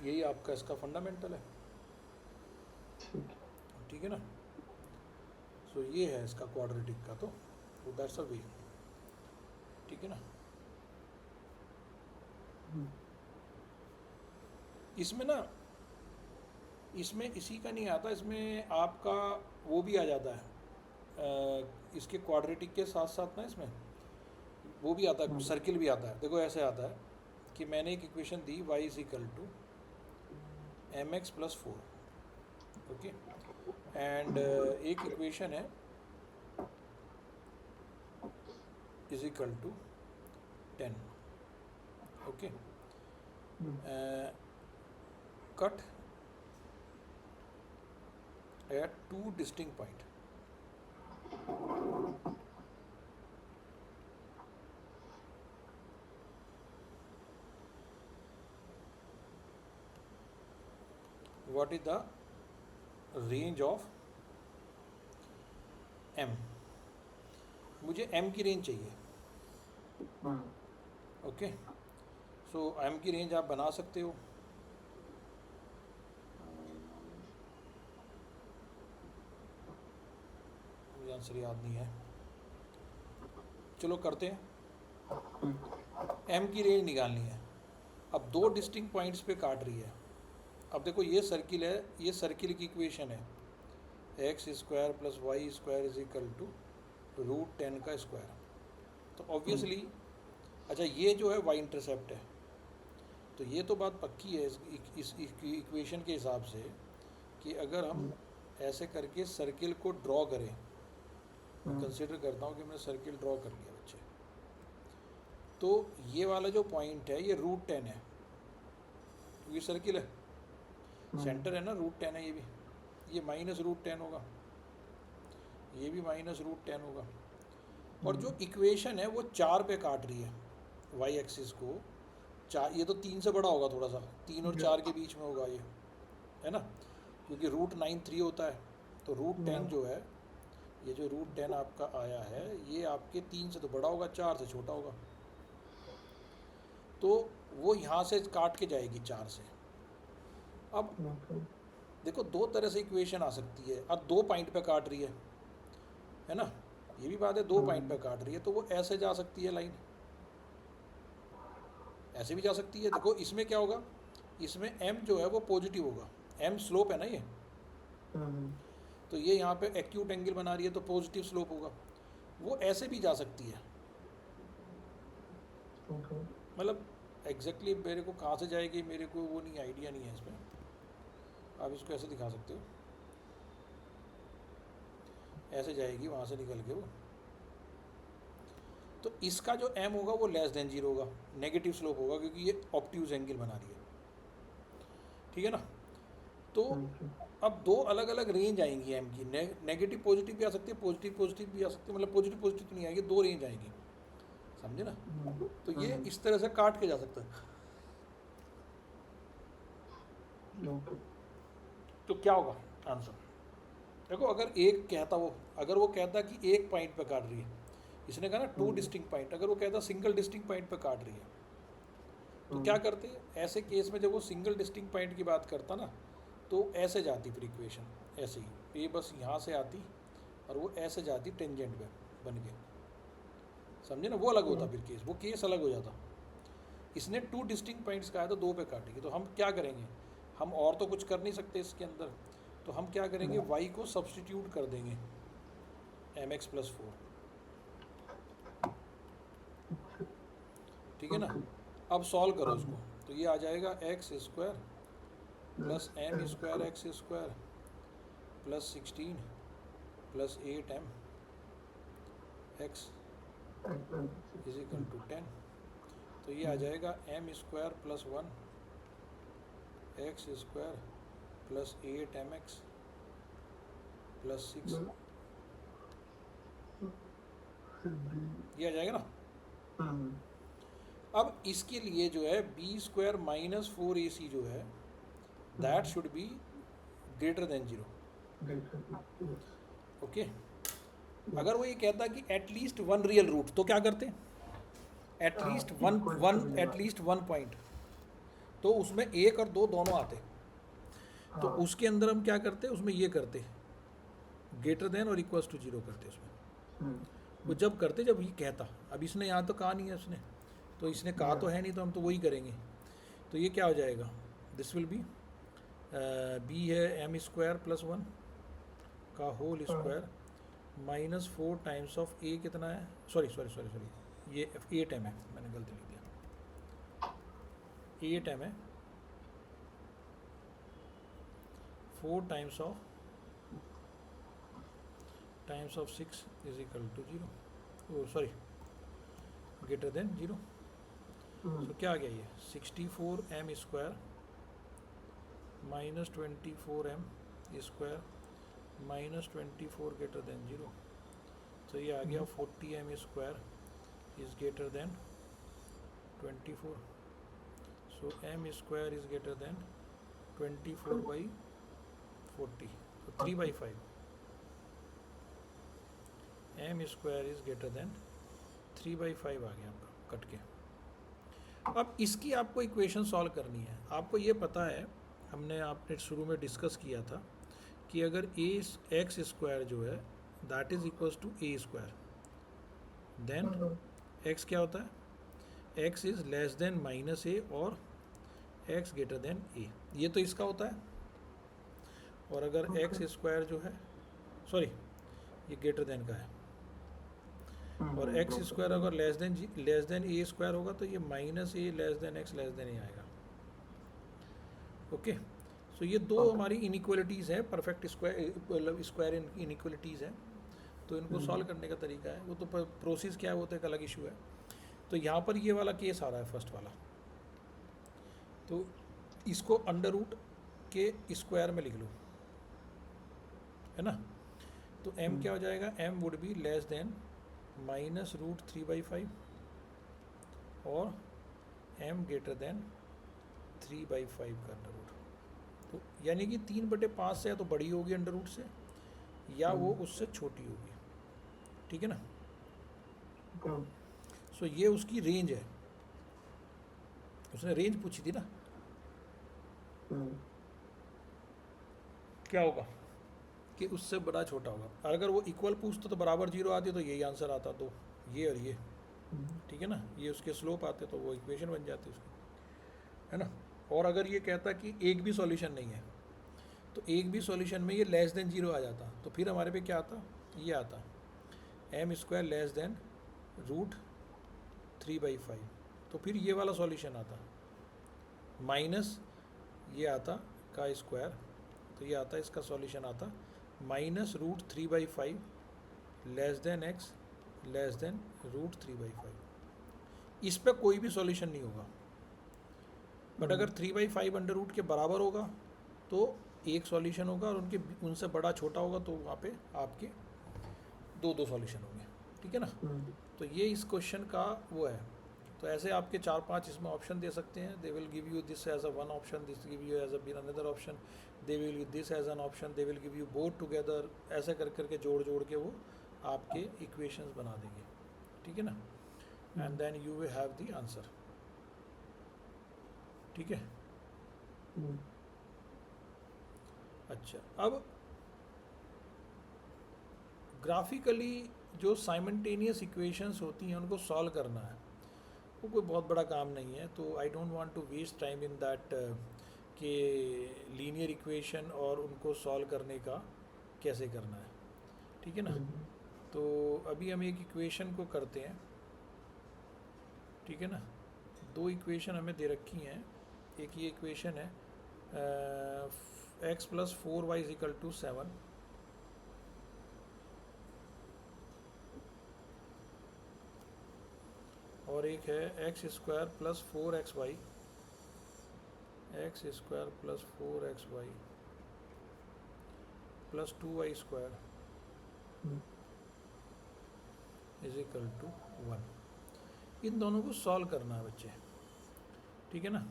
यही आपका इसका फंडामेंटल है, ठीक है ना। तो ये है इसका क्वाड्रेटिक का, तो दैट्स अ वे, ठीक है ना। इसमें ना, इसमें इसी का नहीं आता, इसमें आपका वो भी आ जाता है, इसके क्वाड्रेटिक के साथ साथ ना इसमें वो भी आता है, सर्किल भी आता है। देखो ऐसे आता है कि मैंने एक इक्वेशन दी y is equal to mx plus 4, okay, and एक इक्वेशन है is equal to 10, okay, cut at 2 distinct point. What is the range of m? मुझे m की रेंज चाहिए, ओके। सो m की रेंज आप बना सकते हो। मुझे आंसर याद नहीं है, चलो करते हैं। m की रेंज निकालनी है। अब 2 डिस्टिंक्ट पॉइंट्स पे काट रही है। अब देखो ये सर्किल है, ये सर्किल की इक्वेशन है, x square plus y square is equal to root 10 का स्क्वायर। तो ऑब्वियसली, अच्छा ये जो है वाई इंटरसेप्ट है, तो ये तो बात पक्की है इस इक्वेशन के हिसाब से कि अगर हम ऐसे करके सर्किल को ड्रॉ करें, कंसिडर करता हूँ कि मैंने सर्किल ड्रॉ कर लिया बच्चे, तो ये वाला जो पॉइंट है ये रूट 10 है, ये सर्किल है, सेंटर है ना, रूट 10 है ये भी, ये माइनस रूट 10 होगा, ये भी माइनस रूट 10 होगा। और जो इक्वेशन है वो 4 पे काट रही है वाई एक्सिस को, 4, ये तो 3 से बड़ा होगा थोड़ा सा, 3 और 4 के बीच में होगा ये, है ना, क्योंकि रूट 9 3 होता है। तो रूट 10 जो है, ये जो रूट 10 आपका आया है, ये आपके 3 से तो बड़ा होगा, 4 से छोटा होगा, तो वो यहाँ से काट के जाएगी 4 से। अब देखो 2 तरह से इक्वेशन आ सकती है। अब 2 पॉइंट पे काट रही है ना, ये भी बात है, 2 पॉइंट पे काट रही है, तो वो ऐसे जा सकती है लाइन, ऐसे भी जा सकती है। देखो इसमें क्या होगा, इसमें m जो है वो पॉजिटिव होगा, m स्लोप है ना ये, तो ये यहाँ पे एक्यूट एंगल बना रही है, तो पॉजिटिव स्लोप होगा। वो ऐसे भी जा सकती है, मतलब एग्जैक्टली मेरे को कहाँ से जाएगी मेरे को वो नहीं, आइडिया नहीं है इसमें। आप इसको ऐसे दिखा सकते हो, ऐसे जाएगी वहाँ से निकल के वो, तो इसका जो m होगा वो लेस देन 0 होगा, नेगेटिव स्लोप होगा, क्योंकि ये ऑब्ट्यूज एंगल बना रही है, ठीक है ना। तो अब 2 अलग अलग रेंज आएंगी m की, नेगेटिव पॉजिटिव भी आ सकती है, पॉजिटिव पॉजिटिव भी आ सकती है, मतलब पॉजिटिव पॉजिटिव तो नहीं आएगी, 2 रेंज आएंगी, समझे ना। तो ये इस तरह से काट के जा सकता है। ओके तो क्या होगा आंसर? देखो अगर वो कहता कि एक पॉइंट पे काट रही है, इसने कहा ना टू डिस्टिंक्ट पॉइंट, अगर वो कहता सिंगल डिस्टिंक्ट पॉइंट पे काट रही है तो क्या करते? ऐसे केस में जब वो सिंगल डिस्टिंक्ट पॉइंट की बात करता ना तो ऐसे जाती फिर इक्वेशन, ऐसे ही ये बस यहाँ से आती और वो ऐसे जाती टेंजेंट पे बन के, समझे ना? वो अलग होता फिर केस, वो केस अलग हो जाता। इसने टू डिस्टिंक्ट पॉइंट्स कहा है तो दो पे काटेगी, तो हम क्या करेंगे? हम और तो कुछ कर नहीं सकते इसके अंदर, तो हम क्या करेंगे? y को सब्सटीट्यूट कर देंगे mx प्लस 4, ठीक है ना? अब सॉल्व करो उसको, तो ये आ जाएगा x square plus m square x square plus 16 plus 8m x is equal to 10। तो ये आ जाएगा m square plus 1 x square plus 8mx plus 6, ये आ जाएगा ना? अब इसके लिए जो है बी स्क्वायर माइनस 4ac जो है that should be greater than 0। Okay, अगर वो ये कहता कि एटलीस्ट वन रियल रूट तो क्या करते? एटलीस्ट वन पॉइंट, तो उसमें एक और दो दोनों आते, तो उसके अंदर हम क्या करते? उसमें ये करते ग्रेटर देन और इक्वल्स टू 0 करते उसमें। वो जब करते जब ये कहता, अब इसने यहाँ तो कहा नहीं है उसने, तो इसने कहा तो है नहीं, तो हम तो वही करेंगे। तो ये क्या हो जाएगा? दिस विल बी बी है एम स्क्वायर प्लस 1 का whole square minus 4 times of a कितना है, सॉरी ये 8m है, मैंने गलती लिख दिया, 8m है, 4 times of 6 is equal to 0, sorry greater than 0। तो क्या आ गया ये? 64m square minus 24m square minus 24 greater than 0। तो ये आ गया 40m square is greater than 24। So m square is greater than 24/40, तो 3/5 m square is greater than 3/5 आ गया आपका कट के। अब इसकी आपको इक्वेशन सॉल्व करनी है। आपको ये पता है, हमने आपने शुरू में डिस्कस किया था कि अगर एक्स स्क्वायर जो है that is equals to a square, then x क्या होता है? X is less than minus a और एक्स ग्रेटर देन ए, ये तो इसका होता है। और अगर एक्स स्क्वायर जो है, सॉरी ये ग्रेटर देन का है, और एक्स स्क्वायर अगर लेस देन ए स्क्वायर होगा तो ये minus a less than x less than a आएगा। ओके, सो ये दो हमारी इनइक्वालिटीज़ हैं, परफेक्ट स्क्वायर इनइक्वालिटीज़ हैं, तो इनको सॉल्व करने का तरीका है, वो तो प्रोसेस क्या है वो तो एक अलग इशू है। तो यहाँ पर ये वाला केस आ रहा है फर्स्ट वाला, तो इसको अंडर रूट के स्क्वायर में लिख लो, है ना? तो m क्या हो जाएगा? m would be less than minus root 3/5 और m ग्रेटर देन 3/5 का अंडर रूट। तो यानी कि 3/5 से या तो बड़ी होगी अंडर रूट से, या वो उससे छोटी होगी, ठीक है ना? सो ये उसकी रेंज है, उसने रेंज पूछी थी ना, क्या होगा कि उससे बड़ा छोटा होगा। और अगर वो इक्वल पूछता तो बराबर 0 आती तो यही आंसर आता, तो ये और ये, ठीक है ना? ये उसके स्लोप आते तो वो इक्वेशन बन जाती उसकी, है ना? और अगर ये कहता कि एक भी सॉल्यूशन नहीं है, तो एक भी सॉल्यूशन में ये लेस देन 0 आ जाता, तो फिर हमारे पे क्या आता? ये आता m square less than root 3/5, तो फिर ये वाला सॉल्यूशन आता माइनस ये आता का स्क्वायर, तो ये आता इसका सॉल्यूशन आता minus root 3/5 less than x less than root 3/5। इस पे कोई भी सॉल्यूशन नहीं होगा, बट अगर 3/5 अंडर रूट के बराबर होगा तो एक सॉल्यूशन होगा, और उनसे बड़ा छोटा होगा तो वहाँ पे आपके दो सॉल्यूशन होंगे, ठीक है ना? तो ये इस क्वेश्चन का वो है। तो तो ऐसे आपके 4-5 इसमें ऑप्शन दे सकते हैं. They will give you this as a one option, this give you as a another option, they will give this as an option, they will give you both together. ऐसे कर करके जोड़ जोड़ के वो आपके इक्वेशंस बना देंगे. ठीक है ना. And then you will have the answer. ठीक है. अच्छा, अब ग्राफिकली जो साइमल्टेनियस इक्वेशंस होती हैं उनको सॉल्व करना है. वो कोई बहुत बड़ा काम नहीं है. तो I don't want to waste time in that कि लीनियर इक्वेशन और उनको सॉल्व करने का कैसे करना है. ठीक है ना. तो अभी हम एक इक्वेशन को करते हैं. ठीक है ना. दो इक्वेशन हमें दे रखी हैं. एक ये इक्वेशन है x + 4y = 7. और एक है x² + 4xy, x² + 4xy + 2y² = 1. इन दोनों को सॉल्व करना है बच्चे. ठीक है ना.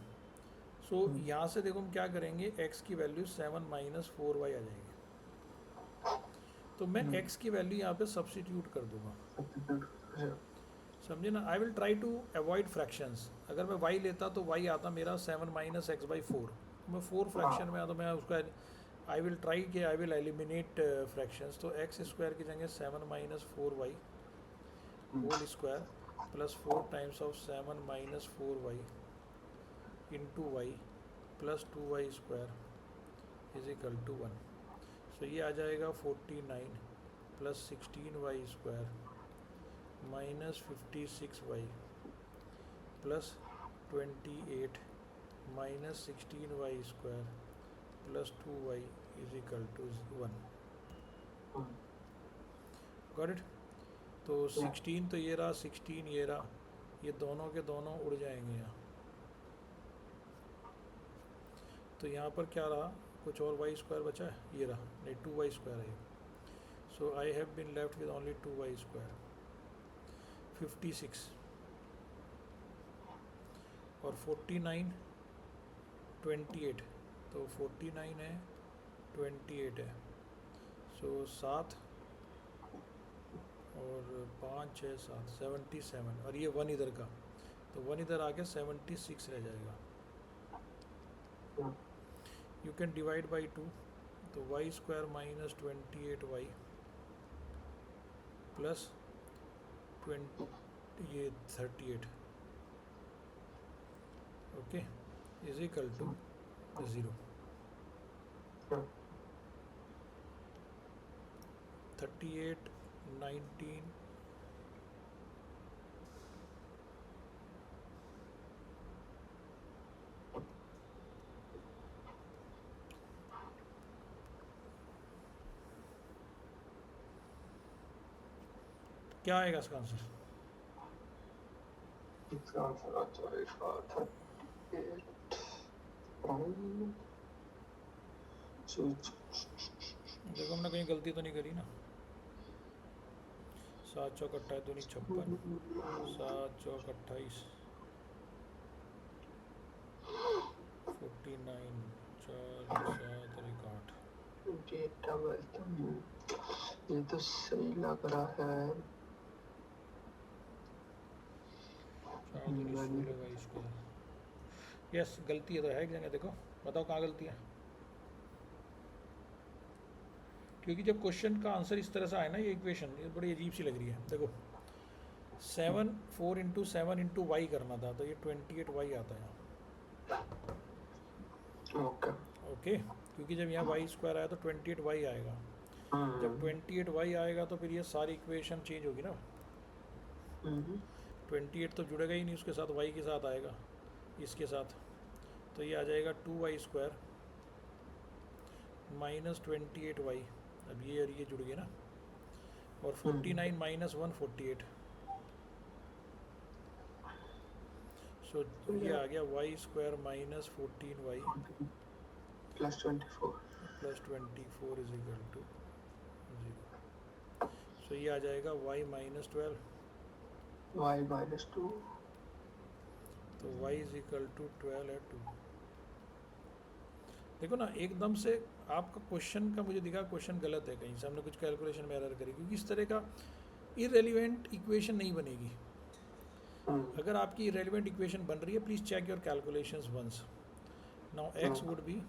सो यहाँ से देखो हम क्या करेंगे, x की वैल्यू 7 - 4y आ जाएगी. तो मैं x की वैल्यू यहाँ पे सब्स्टिट्यूट कर दूंगा. समझे ना. I will try to avoid fractions. अगर मैं y लेता तो y आता मेरा 7 - x/4. मैं 4 फ्रैक्शन में आता तो मैं उसका आई विल ट्राई कि आई विल एलिमिनेट फ्रैक्शंस. तो x² की जगह 7 - 4y whole square + 4 times of 7 - 4y into y + 2y² = 1. So ये आ जाएगा 49 + 16y² - 56y + 28 - 16y² + 2y = 1. Got it. तो 16 तो ये रहा, 16 ये रहा, ये दोनों के दोनों उड़ जाएंगे यहाँ. तो यहाँ पर क्या रहा, कुछ और y² बचा है. ये रहा, नहीं 2y² है. So I have been left with only 2y². 56 और 49 28. तो 49 है, 28 है. सो 7 और 5 6 7 77. और ये 1 इधर का, तो 1 इधर आके 76 रह जाएगा. You can divide by 2. तो y² - 28y प्लस 20 ये 38. ओके. = 0. 38 19 क्या आएगा इसका आंसर. इसका आंसर आ जाएगा 38. देखो हमने कहीं गलती तो नहीं करी ना. 7 चौक 28 दूनी 56, 7 चौक 28, 49 4 7 और 8. ये तो सही लग रहा है. 4 दूनी 16 y². यस, गलती है तो है एक जगह. देखो बताओ कहाँ गलती है. क्योंकि जब क्वेश्चन का आंसर इस तरह से आए ना, ये इक्वेशन ये बड़ी अजीब सी लग रही है. देखो 7 4 × 7 × y करना था, तो ये 28y आता है. ओके. क्योंकि जब यहाँ y² आया तो 28y आएगा. जब 28y आएगा तो फिर ये सारी इक्वेशन चेंज होगी ना. 28 तो जुड़ेगा ही नहीं उसके साथ, y के साथ आएगा, इसके साथ. तो ये आ जाएगा 2y² - 28y. अब ये और ये जुड़ गए ना. और 49 - 1 48. सो ये आ गया y² - 14y + 24. + 24 = 0. सो ये आ जाएगा y - 12 y - 2 तो y इज इक्वल टू 12 है 2। देखो ना, एकदम से आपका क्वेश्चन का मुझे दिखा क्वेश्चन गलत है, कहीं से हमने कुछ कैलकुलेशन में एरर करी, क्योंकि इस तरह का इरेलीवेंट इक्वेशन नहीं बनेगी। अगर आपकी इरेलीवेंट इक्वेशन बन रही है, please check your calculations once. Now x would be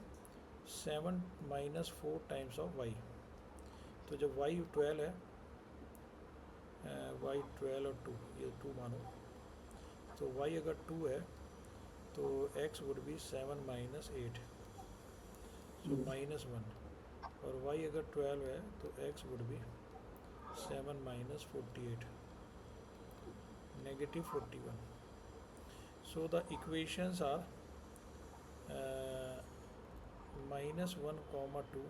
7 minus 4 times of y। तो जब y 12 है, y 12 और 2, ये 2 मानो, तो y अगर 2 है तो x would be 7 minus 8, so minus 1। और y अगर 12 है तो x would be 7 minus 48, negative 41. So the equations are minus 1 comma 2,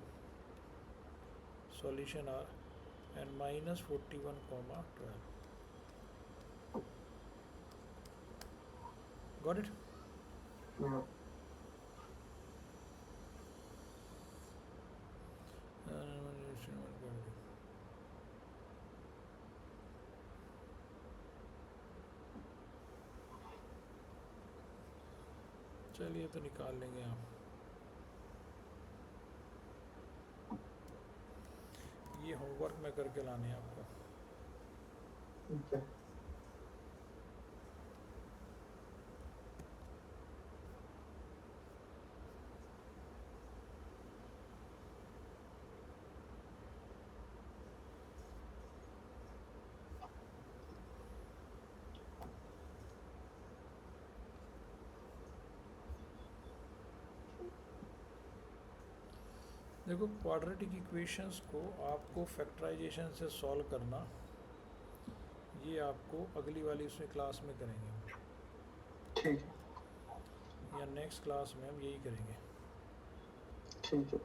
solution are, and minus 41 comma 12. Got it? Yeah. चलिए तो निकाल लेंगे आप। ये होमवर्क में करके लाने हैं आपको। ठीक है। देखो, क्वाड्रेटिक इक्वेशंस को आपको फैक्टराइजेशन से सॉल्व करना, ये आपको अगली वाली उसमें क्लास में करेंगे, ठीक है। या नेक्स्ट क्लास में हम यही करेंगे। ठीक है।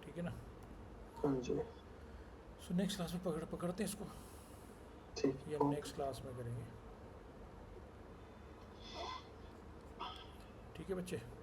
ठीक है ना? हाँ जी। सो नेक्स्ट क्लास में पकड़ते हैं इसको, ठीक ये है। हम नेक्स्ट क्लास में करेंगे। ठीक है बच्चे?